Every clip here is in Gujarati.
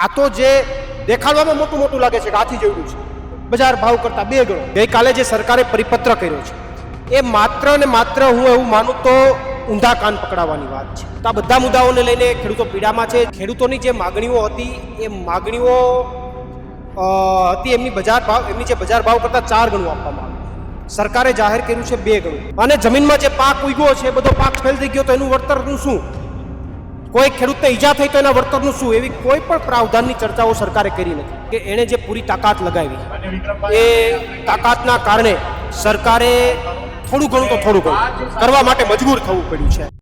આ તો જે દેખાડવામાં મોટું મોટું લાગે છે કે હાથી જેવડું છે, બજાર ભાવ કરતા 2 ગણો. ગઈકાલે જે સરકારે પરિપત્ર કર્યો છે એ માત્ર ને માત્ર હું એવું માનું તો ઊંધા કાન પકડાવવાની વાત છે. તો આ બધા મુદ્દાઓને લઈને ખેડૂતો પીડામાં છે. ખેડૂતોની જે માગણીઓ હતી એ માગણીઓ હતી એમની જે બજાર ભાવ કરતા 4 ગણું આપવામાં આવ્યું. સરકારે જાહેર કર્યું છે 2 ગણું. અને જમીનમાં જે પાક ઉગ્યો છે બધો પાક ફેલ થઈ ગયો તો એનું વળતરનું શું? કોઈ ખેડૂતને ઈજા થઈ તો એના વળતરનું શું? એવી કોઈ પણ પ્રાવધાનની ચર્ચાઓ સરકારે કરી નથી. કે એણે જે પૂરી તાકાત લગાવી એ તાકાતના કારણે સરકારે થોડું ઘણું કરવા માટે મજબૂર થવું પડ્યું છે.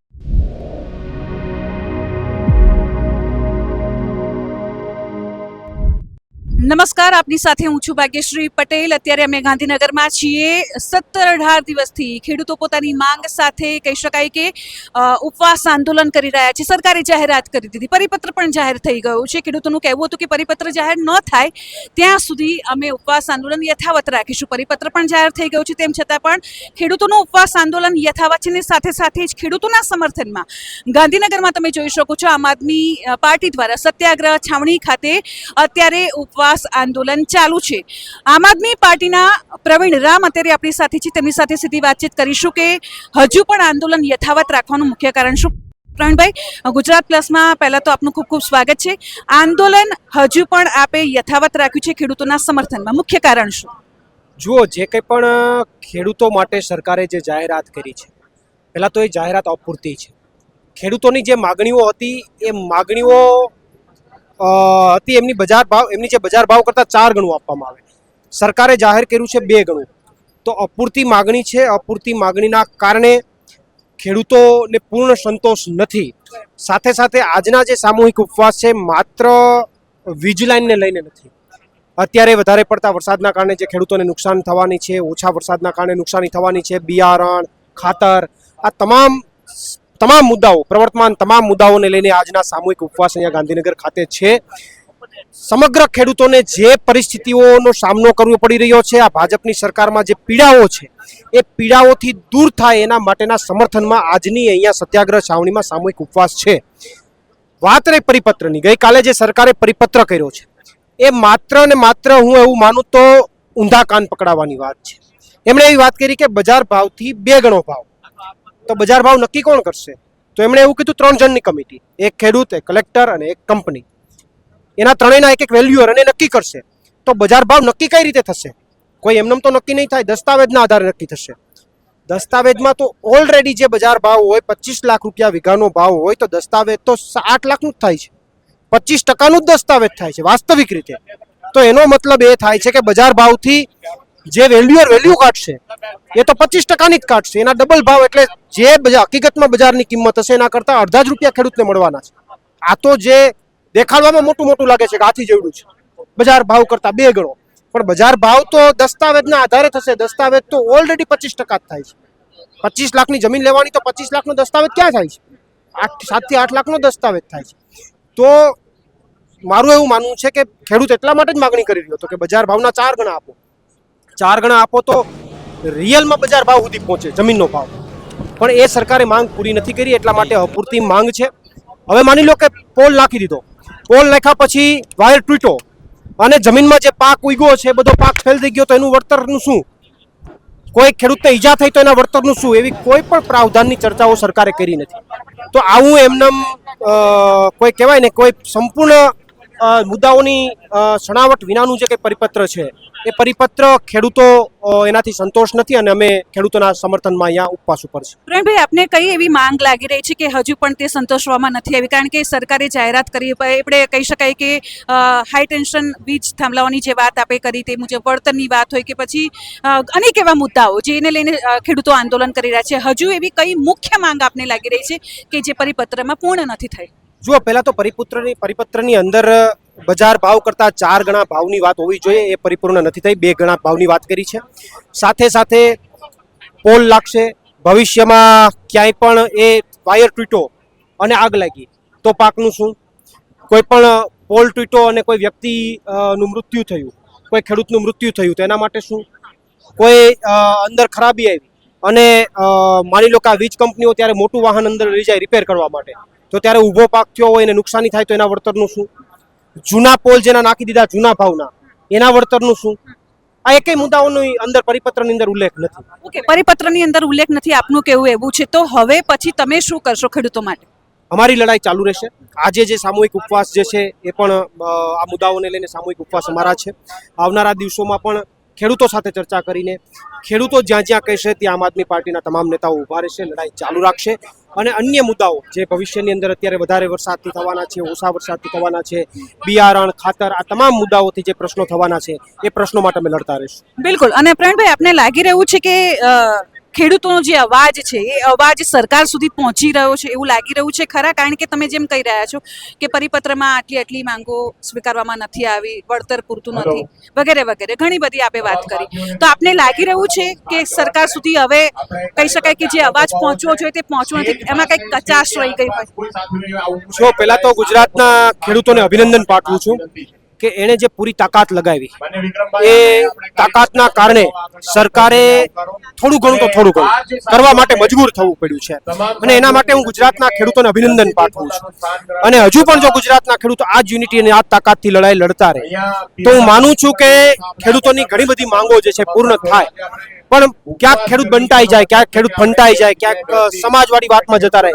નમસ્કાર, આપની સાથે હું છું ભાગ્યશ્રી પટેલ. અત્યારે અમે ગાંધીનગરમાં છીએ. 17-18 દિવસથી ખેડૂતો પોતાની માંગ સાથે કહી શકાય કે ઉપવાસ આંદોલન કરી રહ્યા છે. સરકારે જાહેરાત કરી દીધી, પરિપત્ર પણ જાહેર થઈ ગયું છે. ખેડૂતોનું કહેવું હતું કે પરિપત્ર જાહેર ન થાય ત્યાં સુધી અમે ઉપવાસ આંદોલન યથાવત રાખીશું. પરિપત્ર પણ જાહેર થઈ ગયું છે, તેમ છતાં પણ ખેડૂતોનું ઉપવાસ આંદોલન યથાવત છે. અને સાથે સાથે જ ખેડૂતોના સમર્થનમાં ગાંધીનગરમાં તમે જોઈ શકો છો, આમ આદમી પાર્ટી દ્વારા સત્યાગ્રહ છાવણી ખાતે અત્યારે ઉપવાસ આંદોલન ચાલુ છે. આમ આદમી પાર્ટીના પ્રવીણ રામ અત્યારે આપણી સાથે છે, તેમની સાથે સીધી વાતચીત કરીશું કે હજુ પણ આંદોલન યથાવત રાખવાનું મુખ્ય કારણ શું. પ્રવીણભાઈ, ગુજરાત પ્લસમાં પહેલા તો આપનું ખૂબ ખૂબ સ્વાગત છે. આંદોલન હજુ પણ આપે યથાવત રાખ્યું છે ખેડૂતોના સમર્થનમાં, મુખ્ય કારણ શું? જુઓ, જે કંઈ પણ ખેડૂતો માટે સરકારે જે જાહેરાત કરી છે, પહેલાં તો એ જાહેરાત અપૂરતી છે. ખેડૂતોની જે માગણીઓ હતી એ માગણીઓ હતી એમની જે બજાર ભાવ કરતાં 4 ગણું આપવામાં આવે. સરકારે જાહેર કર્યું છે 2 ગણું. તો અપૂરતી માગણી છે. અપૂરતી માગણીના કારણે ખેડૂતોને પૂર્ણ સંતોષ નથી. સાથે સાથે આજના જે સામૂહિક ઉપવાસ છે માત્ર વીજ લાઇનને લઈને નથી. અત્યારે વધારે પડતા વરસાદના કારણે જે ખેડૂતોને નુકસાન થવાની છે, ઓછા વરસાદના કારણે નુકસાની થવાની છે, બિયારણ, ખાતર, આ તમામ મુદ્દાઓ, પ્રવર્તમાન તમામ મુદ્દાઓને લઈને આજના સામૂહિક ઉપવાસ અહીંયા ગાંધીનગર ખાતે છે. સમગ્ર ખેડૂતોને જે પરિસ્થિતિઓનો સામનો કરવો પડી રહ્યો છે, આ ભાજપની સરકારમાં જે પીડાઓ છે એ પીડાઓથી દૂર થાય એના માટેના સમર્થનમાં આજની અહીંયા સત્યાગ્રહ છાવણીમાં સામૂહિક ઉપવાસ છે. વાત રહી પરિપત્રની, ગઈકાલે જે સરકારે પરિપત્ર કર્યો છે એ માત્ર ને માત્ર હું એવું માનું તો ઊંધા કાન પકડાવવાની વાત છે. એમણે એવી વાત કરી કે બજાર ભાવથી 2 ગણો ભાવ. તો બજાર ભાવ નક્કી કોણ કરશે? તો એમણે એવું કીધું 3 જણની કમિટી, એક ખેડૂત, એક કલેક્ટર અને એક કંપની. એના ત્રણેયના એક વેલ્યુઅર અને નક્કી કરશે. તો બજાર ભાવ નક્કી કઈ રીતે થશે? કોઈ એમનેમ તો નક્કી નહીં થાય, દસ્તાવેજના આધારે નક્કી થશે. દસ્તાવેજમાં તો ઓલરેડી જે બજાર ભાવ હોય 25 લાખ રૂપિયા વીઘાનો ભાવ હોય તો દસ્તાવેજ તો 8 લાખનું જ થાય છે. 25% જ દસ્તાવેજ થાય છે વાસ્તવિક રીતે. તો એનો મતલબ એ થાય છે કે બજાર ભાવથી જે વેલ્યુ કાઢશે એ તો 25%ની જ કાઢશે. એના ડબલ ભાવ, એટલે જે હકીકતમાં બજારની કિંમત હશે એના કરતાં અડધા જ રૂપિયા ખેડૂતને મળવાના છે. આ તો જે દેખાડવામાં મોટું લાગે છે કે હાથી જેવડું છે, બજાર ભાવ કરતાં 2 ગણો. પણ બજાર ભાવ તો દસ્તાવેજના આધારે થશે. દસ્તાવેજ તો ઓલરેડી 25% જ થાય છે. 25 લાખની જમીન લેવાની તો 25 લાખનો દસ્તાવેજ ક્યાં થાય છે? 7 થી 8 લાખનો દસ્તાવેજ થાય છે. તો મારું એવું માનવું છે કે ખેડૂત એટલા માટે જ માગણી કરી રહ્યો હતો કે બજાર ભાવના 4 ગણા આપો. 4 ગણા આપો તો રિયલમાં બજાર ભાવ સુધી પહોંચે, જમીનનો ભાવ. પણ એ સરકારે માંગ પૂરી નથી કરી, એટલા માટે અપૂરતી માંગ છે. હવે માની લો કે પોલ નાખી દીધો, પોલ નાખ્યા પછી વાયર તૂટ્યો અને જમીનમાં જે પાક ઉગ્યો છે બધો પાક ફેલ થઈ ગયો તો એનું વળતરનું શું? કોઈ ખેડૂતને ઈજા થઈ તો એના વળતરનું શું? એવી કોઈ પણ પ્રાવધાનની ચર્ચાઓ સરકારે કરી નથી. તો આવું એમનેમ કોઈ કહેવાય ને, કોઈ સંપૂર્ણ મુદ્દાઓની છણાવટ વિનાનું જે કંઈ પરિપત્ર છે એ પરિપત્ર ખેડૂતો એનાથી સંતોષ નથી અને અમે ખેડૂતોના સમર્થનમાં અહીંયા ઉપવાસ ઉપર છે. પ્રવીણભાઈ, આપને કઈ એવી માંગ લાગી રહી છે કે હજુ પણ તે સંતોષવામાં નથી આવી? કારણ કે સરકારે જાહેરાત કરી, આપણે કહી શકાય કે હાઈ ટેન્શન વીજ થાંભલાઓની જે વાત આપણે કરી તે મુજબ વળતરની વાત હોય કે પછી અનેક એવા મુદ્દાઓ જેને લઈને ખેડૂતો આંદોલન કરી રહ્યા છે, હજુ એવી કઈ મુખ્ય માંગ આપને લાગી રહી છે કે જે પરિપત્રમાં પૂર્ણ નથી થઈ? જુઓ, પહેલાં તો પરિપત્રની અંદર બજાર ભાવ કરતાં 4 ગણા ભાવની વાત હોવી જોઈએ, એ પરિપૂર્ણ નથી થઈ. 2 ગણા ભાવની વાત કરી છે. સાથે સાથે પોલ લાગશે, ભવિષ્યમાં ક્યાંય પણ એ વાયર તૂટ્યો અને આગ લાગી તો પાકનું શું? કોઈ પણ પોલ તૂટ્યો અને કોઈ વ્યક્તિનું મૃત્યુ થયું, કોઈ ખેડૂતનું મૃત્યુ થયું તો એના માટે શું? કોઈ અંદર ખરાબી આવી અને માની લો કે આ વીજ કંપનીઓ ત્યારે મોટું વાહન અંદર લઈ જાય રિપેર કરવા માટે, તો ત્યારે ઊભો પાક થયો હોય અને નુકસાની થાય તો એના વળતરનું શું? જૂના પોલ જેના નાખી દીધા જૂના ભાવના એના વળતરનું શું? આ એકેય મુદ્દાઓનો અંદર પરિપત્રની અંદર ઉલ્લેખ નથી. ઓકે, પરિપત્રની અંદર ઉલ્લેખ નથી, આપનું કેવું એવું છે. તો હવે પછી તમે શું કરશો ખેડૂતો માટે? અમારી લડાઈ ચાલુ રહેશે. આજે જે સામૂહિક ઉપવાસ જે છે એ પણ આ મુદ્દાઓને લઈને સામૂહિક ઉપવાસ અમારા છે. આવનારા દિવસોમાં પણ ખેડૂતો સાથે ચર્ચા કરીને ખેડૂતો જ્યાં જ્યાં કહેશે ત્યાં આમ આદમી પાર્ટીના તમામ નેતાઓ ઊભા રહેશે, લડાઈ ચાલુ રાખશે. અને અન્ય મુદ્દાઓ જે ભવિષ્યની અંદર અત્યારે વધારે વરસાદથી થવાના છે, ઓછા વરસાદથી થવાના છે, બિયારણ, ખાતર, આ તમામ મુદ્દાઓથી જે પ્રશ્નો થવાના છે એ પ્રશ્નો માટે અમે લડતા રહીશું. બિલકુલ. અને પ્રવીણભાઈ, આપને લાગી રહ્યું છે કે ખેડૂતોનો જે અવાજ છે એ અવાજ સરકાર સુધી પહોંચી રહ્યો છે એવું લાગી રહ્યું છે ખરા? કારણ કે તમે જેમ કહી રહ્યા છો કે પરિપત્રમાં આટલી માંગો સ્વીકારવામાં નથી આવી, વળતર પૂરતું નથી, વગેરે વગેરે ઘણી બધી આપે વાત કરી. તો આપને લાગી રહ્યું છે કે સરકાર સુધી હવે કહી શકાય કે જે અવાજ પહોંચવો જોઈએ તે પહોંચવો નથી, એમાં કંઈક કચાશ રહી ગઈ હોય? જો પહેલા તો ગુજરાતના ખેડૂતોને અભિનંદન પાઠવું છું કે એણે જે પૂરી તાકાત લગાવી એ તાકાતના કારણે સરકારે થોડું ઘણું કરવા માટે મજબૂર થવું પડ્યું છે. અને એના માટે હું ગુજરાતના ખેડૂતોને અભિનંદન પાઠવું છું. અને હજુ પણ જો ગુજરાતના ખેડૂતો આ જ યુનિટી અને આ તાકાતથી લડાઈ લડતા રહે તો હું માનું છું કે ખેડૂતોની ઘણી બધી માંગો જે છે પૂર્ણ થાય. પણ ક્યાંક ખેડૂત બંટાઈ જાય, ક્યાંક ખેડૂત ફંટાઈ જાય, ક્યાંક સમાજવાળી વાતમાં જતા રહે.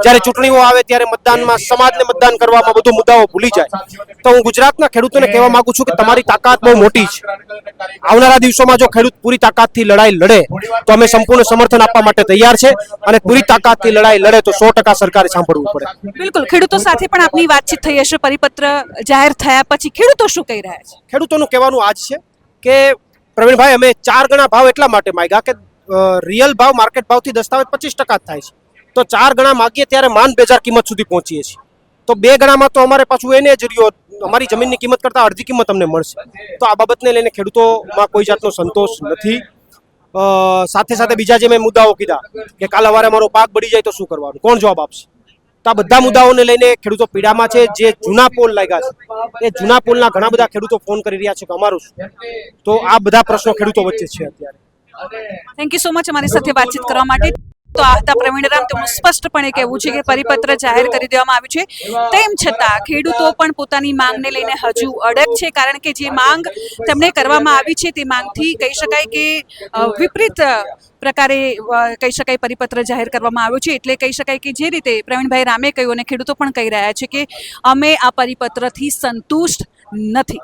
જ્યારે ચૂંટણીઓ આવે ત્યારે મતદાનમાં સમાજને મતદાન કરવામાં બધું મુદ્દાઓ ભૂલી જાય. તો હું ગુજરાતના ખેડૂતોને કહેવા માંગુ છું કે તમારી તાકાત બહુ મોટી છે. આવનારા દિવસોમાં જો ખેડૂત પૂરી તાકાતથી લડાઈ લડે તો અમે સંપૂર્ણ સમર્થન આપવા માટે તૈયાર છે. અને પૂરી તાકાતથી લડાઈ લડે તો 100% સરકારે સાંભળવું પડે. બિલકુલ. ખેડૂતો સાથે પણ આપની વાતચીત થઈ હશે પરિપત્ર જાહેર થયા પછી. ખેડૂતો શું કહી રહ્યા છે? ખેડૂતોનું કહેવાનું આજ છે કે પ્રવીણભાઈ, અમે 4 ગણા ભાવ એટલા માટે માંગ્યા કે રિયલ ભાવ માર્કેટ ભાવથી દસ્તાવેજ 25% જ થાય છે. તો 4 ગણા માંગીએ ત્યારે માંડ બેજાર કિંમત સુધી પહોંચીએ છીએ. તો 2 ગણામાં તો અમારે પાછું એને જ રહ્યો, અમારી જમીનની કિંમત કરતાં અડધી કિંમત અમને મળશે. તો આ બાબતને લઈને ખેડૂતોમાં કોઈ જાતનો સંતોષ નથી. સાથે સાથે બીજા જે મેં મુદ્દાઓ કીધા કે કાલ સવારે અમારો પાક બળી જાય તો શું કરવાનું, કોણ જવાબ આપશે? તો આ બધા મુદ્દાઓને લઈને ખેડૂતો પીડામાં છે. જે જૂના પોલ લાગ્યા છે એ જૂના પોલના ઘણા બધા ખેડૂતો ફોન કરી રહ્યા છે કે અમારું શું. તો આ બધા પ્રશ્નો ખેડૂતો વચ્ચે છે અત્યારે. થેન્ક યુ સો મચ અમારી સાથે વાતચીત કરવા માટે. તો આ હતા પ્રવીણ રામ. તેમનું સ્પષ્ટપણે કહેવું છે કે પરિપત્ર જાહેર કરી દેવામાં આવ્યું છે, તેમ છતાં ખેડૂતો પણ પોતાની માંગને લઈને હજુ અડગ છે. કારણ કે જે માંગ તેમને કરવામાં આવી છે તે માંગથી કહી શકાય કે વિપરીત પ્રકારે કહી શકાય પરિપત્ર જાહેર કરવામાં આવ્યો છે. એટલે કહી શકાય કે જે રીતે પ્રવીણભાઈ રામે કહ્યું અને ખેડૂતો પણ કહી રહ્યા છે કે અમે આ પરિપત્રથી સંતુષ્ટ નથી.